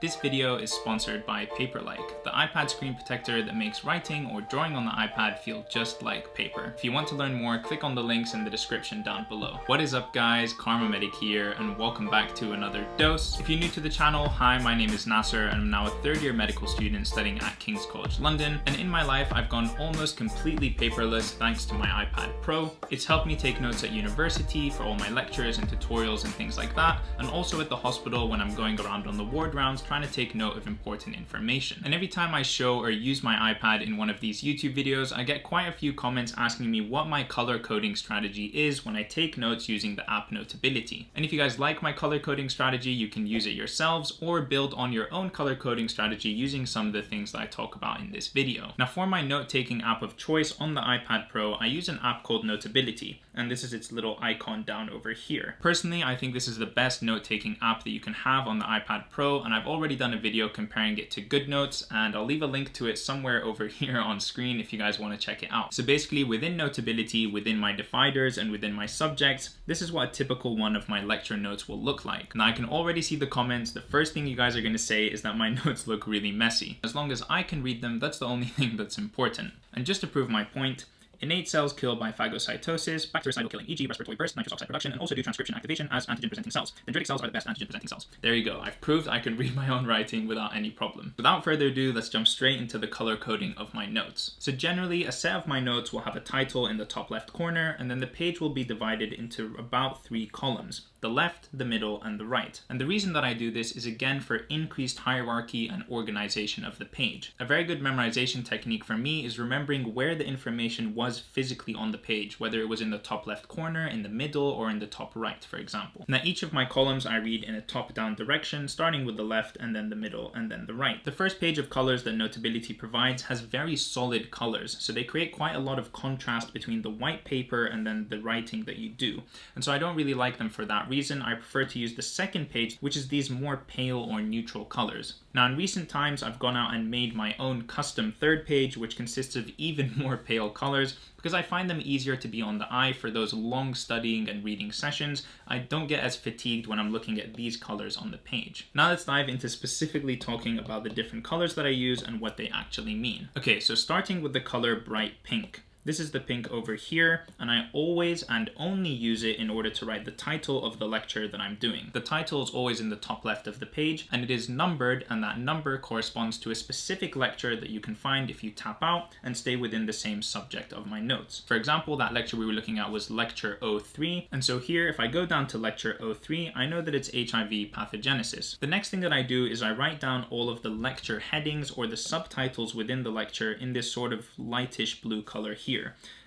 This video is sponsored by Paperlike, the iPad screen protector that makes writing or drawing on the iPad feel just like paper. If you want to learn more, click on the links in the description down below. What is up guys, Karma Medic here, and welcome back to another dose. If you're new to the channel, hi, my name is Nasser, and I'm now a third year medical student studying at King's College London. And in my life, I've gone almost completely paperless thanks to my iPad Pro. It's helped me take notes at university for all my lectures and tutorials and things like that, and also at the hospital when I'm going around on the ward rounds trying to take note of important information. And every time I show or use my iPad in one of these YouTube videos, I get quite a few comments asking me what my color coding strategy is when I take notes using the app Notability. And if you guys like my color coding strategy, you can use it yourselves or build on your own color coding strategy using some of the things that I talk about in this video. Now for my note-taking app of choice on the iPad Pro, I use an app called Notability, and this is its little icon down over here. Personally, I think this is the best note-taking app that you can have on the iPad Pro, and I've already done a video comparing it to GoodNotes, and I'll leave a link to it somewhere over here on screen if you guys want to check it out. So basically within Notability, within my dividers and within my subjects, this is what a typical one of my lecture notes will look like. Now I can already see the comments. The first thing you guys are going to say is that my notes look really messy. As long as I can read them, that's the only thing that's important. And just to prove my point, innate cells kill by phagocytosis, bactericidal killing, e.g. respiratory burst, nitrous oxide production, and also do transcription activation as antigen-presenting cells. Dendritic cells are the best antigen-presenting cells. There you go, I've proved I can read my own writing without any problem. Without further ado, let's jump straight into the color coding of my notes. So generally, a set of my notes will have a title in the top left corner, and then the page will be divided into about 3 columns. The left, the middle, and the right. And the reason that I do this is again for increased hierarchy and organization of the page. A very good memorization technique for me is remembering where the information was physically on the page, whether it was in the top left corner, in the middle, or in the top right, for example. Now each of my columns I read in a top-down direction, starting with the left, and then the middle, and then the right. The first page of colors that Notability provides has very solid colors, so they create quite a lot of contrast between the white paper and then the writing that you do. And so I don't really like them for that reason. I prefer to use the second page, which is these more pale or neutral colors. Now in recent times, I've gone out and made my own custom third page, which consists of even more pale colors, because I find them easier to be on the eye for those long studying and reading sessions. I don't get as fatigued when I'm looking at these colors on the page. Now let's dive into specifically talking about the different colors that I use and what they actually mean. Okay, so starting with the color bright pink. This is the pink over here, and I always and only use it in order to write the title of the lecture that I'm doing. The title is always in the top left of the page, and it is numbered, and that number corresponds to a specific lecture that you can find if you tap out and stay within the same subject of my notes. For example, that lecture we were looking at was lecture 03, and so here if I go down to lecture 03, I know that it's HIV pathogenesis. The next thing that I do is I write down all of the lecture headings or the subtitles within the lecture in this sort of lightish blue color here.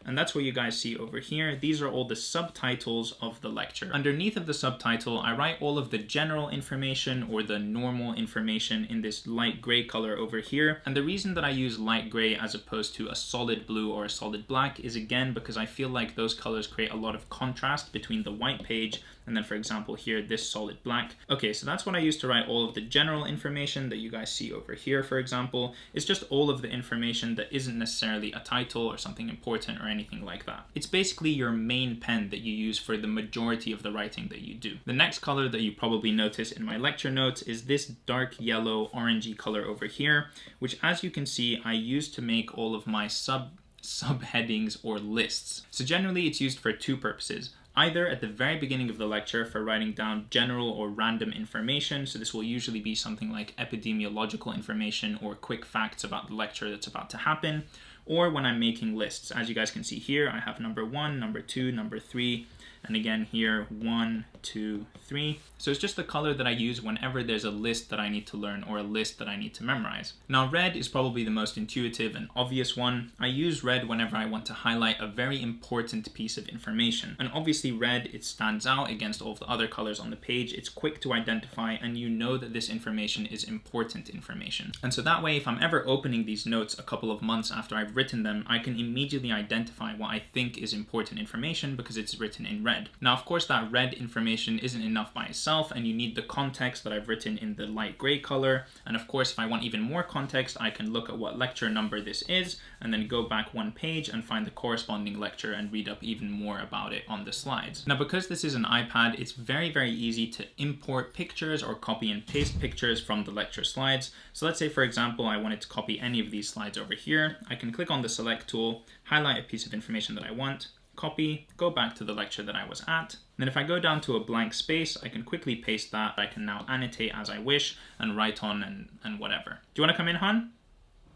And that's what you guys see over here. These are all the subtitles of the lecture. Underneath of the subtitle, I write all of the general information or the normal information in this light gray color over here. And the reason that I use light gray as opposed to a solid blue or a solid black is again because I feel like those colors create a lot of contrast between the white page and then, for example, here, this solid black. Okay, so that's what I use to write all of the general information that you guys see over here, for example. It's just all of the information that isn't necessarily a title or something important or anything like that. It's basically your main pen that you use for the majority of the writing that you do. The next color that you probably notice in my lecture notes is this dark yellow orangey color over here, which as you can see, I use to make all of my subheadings or lists. So generally it's used for 2 purposes. Either at the very beginning of the lecture for writing down general or random information, so this will usually be something like epidemiological information or quick facts about the lecture that's about to happen, or when I'm making lists. As you guys can see here, I have number 1, number 2, number 3, and again here 1, 2, 3. So it's just the color that I use whenever there's a list that I need to learn or a list that I need to memorize. Now red is probably the most intuitive and obvious one. I use red whenever I want to highlight a very important piece of information. And obviously red, it stands out against all of the other colors on the page. It's quick to identify and you know that this information is important information. And so that way, if I'm ever opening these notes a couple of months after I've I've written them, I can immediately identify what I think is important information because it's written in red. Now, of course, that red information isn't enough by itself, and you need the context that I've written in the light gray color. And of course, if I want even more context, I can look at what lecture number this is, and then go back one page and find the corresponding lecture and read up even more about it on the slides. Now, because this is an iPad, it's very, very easy to import pictures or copy and paste pictures from the lecture slides. So let's say, for example, I wanted to copy any of these slides over here. I can click on the select tool, highlight a piece of information that I want, copy, go back to the lecture that I was at. Then if I go down to a blank space, I can quickly paste that. I can now annotate as I wish and write on and whatever. Do you want to come in, hon?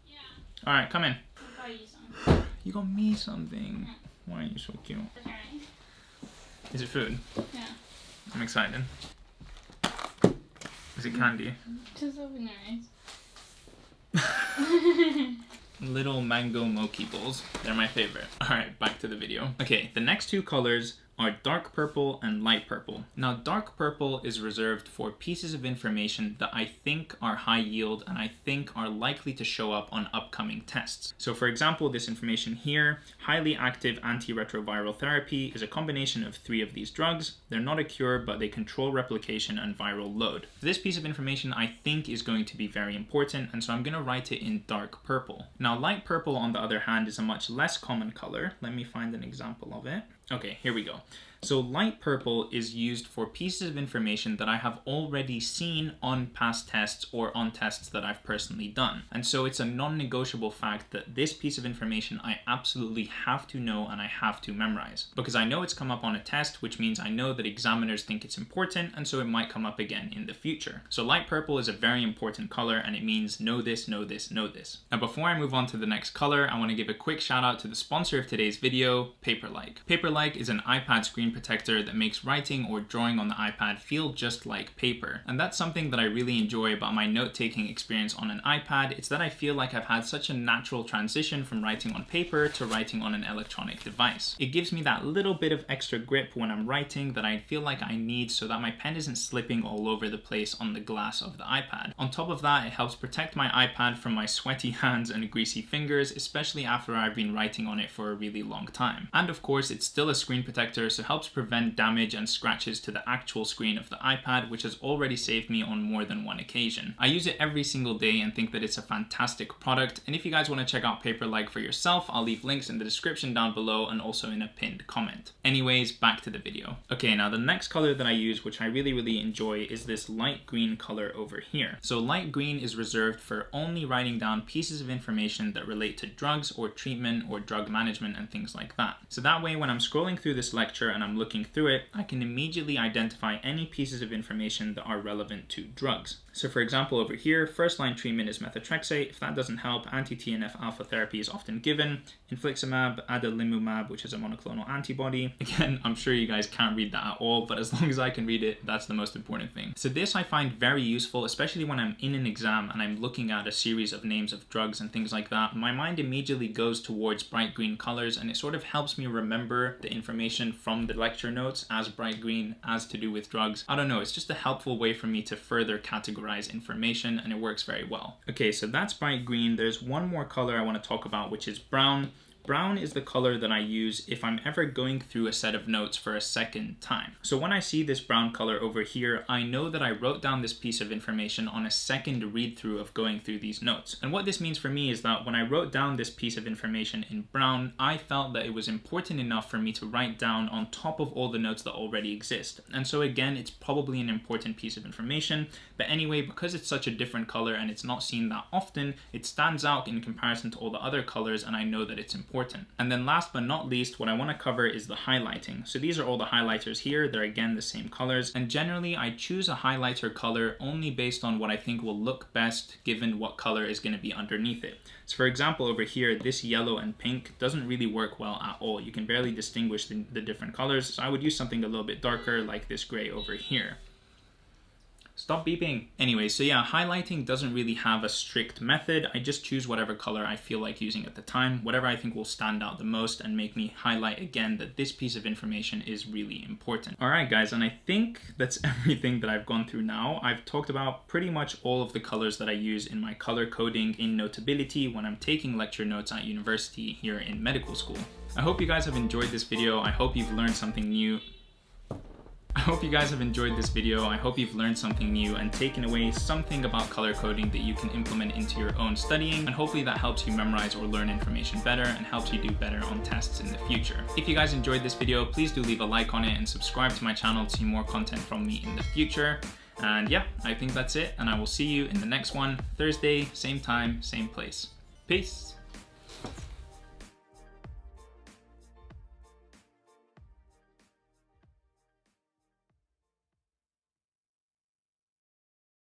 Yeah. All right, come in. I'll buy you some. You got me something. Why are you so cute? Okay. Is it food? Yeah. I'm excited. Is it candy? Just open your eyes. Little mango mochi balls. They're my favorite. All right, back to the video. Okay, the next two colors are dark purple and light purple. Now, dark purple is reserved for pieces of information that I think are high yield and I think are likely to show up on upcoming tests. So for example, this information here, highly active antiretroviral therapy is a combination of 3 of these drugs. They're not a cure, but they control replication and viral load. This piece of information I think is going to be very important, and so I'm gonna write it in dark purple. Now, light purple, on the other hand, is a much less common color. Let me find an example of it. Okay, here we go. So light purple is used for pieces of information that I have already seen on past tests or on tests that I've personally done. And so it's a non-negotiable fact that this piece of information I absolutely have to know and I have to memorize. Because I know it's come up on a test, which means I know that examiners think it's important, and so it might come up again in the future. So light purple is a very important color, and it means know this, know this, know this. Now, before I move on to the next color, I want to give a quick shout out to the sponsor of today's video, Paperlike. Paperlike is an iPad screen protector that makes writing or drawing on the iPad feel just like paper. And that's something that I really enjoy about my note-taking experience on an iPad. It's that I feel like I've had such a natural transition from writing on paper to writing on an electronic device. It gives me that little bit of extra grip when I'm writing that I feel like I need so that my pen isn't slipping all over the place on the glass of the iPad. On top of that, it helps protect my iPad from my sweaty hands and greasy fingers, especially after I've been writing on it for a really long time. And of course, it's still a screen protector, so helps prevent damage and scratches to the actual screen of the iPad, which has already saved me on more than one occasion. I use it every single day and think that it's a fantastic product, and if you guys want to check out Paperlike for yourself, I'll leave links in the description down below and also in a pinned comment. Anyways, back to the video. Okay, now the next color that I use, which I really enjoy, is this light green color over here. So light green is reserved for only writing down pieces of information that relate to drugs or treatment or drug management and things like that. So that way, when I'm scrolling through this lecture and I'm looking through it, I can immediately identify any pieces of information that are relevant to drugs. So for example, over here, first line treatment is methotrexate. If that doesn't help, anti-TNF alpha therapy is often given. Infliximab, adalimumab, which is a monoclonal antibody. Again, I'm sure you guys can't read that at all, but as long as I can read it, that's the most important thing. So this I find very useful, especially when I'm in an exam and I'm looking at a series of names of drugs and things like that. My mind immediately goes towards bright green colors, and it sort of helps me remember the information from the lecture notes as bright green, as to do with drugs. I don't know, it's just a helpful way for me to further categorize information, and it works very well. Okay, so that's bright green. There's one more color I want to talk about, which is brown. Brown is the color that I use if I'm ever going through a set of notes for a second time. So when I see this brown color over here, I know that I wrote down this piece of information on a second read through of going through these notes. And what this means for me is that when I wrote down this piece of information in brown, I felt that it was important enough for me to write down on top of all the notes that already exist. And so again, it's probably an important piece of information, but anyway, because it's such a different color and it's not seen that often, it stands out in comparison to all the other colors, and I know that it's important. And then last but not least, what I want to cover is the highlighting. So these are all the highlighters here. They're again the same colors. And generally I choose a highlighter color only based on what I think will look best given what color is going to be underneath it. So for example, over here, this yellow and pink doesn't really work well at all. You can barely distinguish the different colors. So I would use something a little bit darker like this gray over here. Stop beeping. Anyway, so yeah, highlighting doesn't really have a strict method. I just choose whatever color I feel like using at the time, whatever I think will stand out the most and make me highlight again that this piece of information is really important. All right, guys, and I think that's everything that I've gone through now. I've talked about pretty much all of the colors that I use in my color coding in Notability when I'm taking lecture notes at university here in medical school. I hope you guys have enjoyed this video. I hope you've learned something new. I hope you guys have enjoyed this video. I hope you've learned something new and taken away something about color coding that you can implement into your own studying, and hopefully that helps you memorize or learn information better and helps you do better on tests in the future. If you guys enjoyed this video, please do leave a like on it and subscribe to my channel to see more content from me in the future. And yeah, I think that's it, and I will see you in the next one, Thursday, same time, same place. Peace.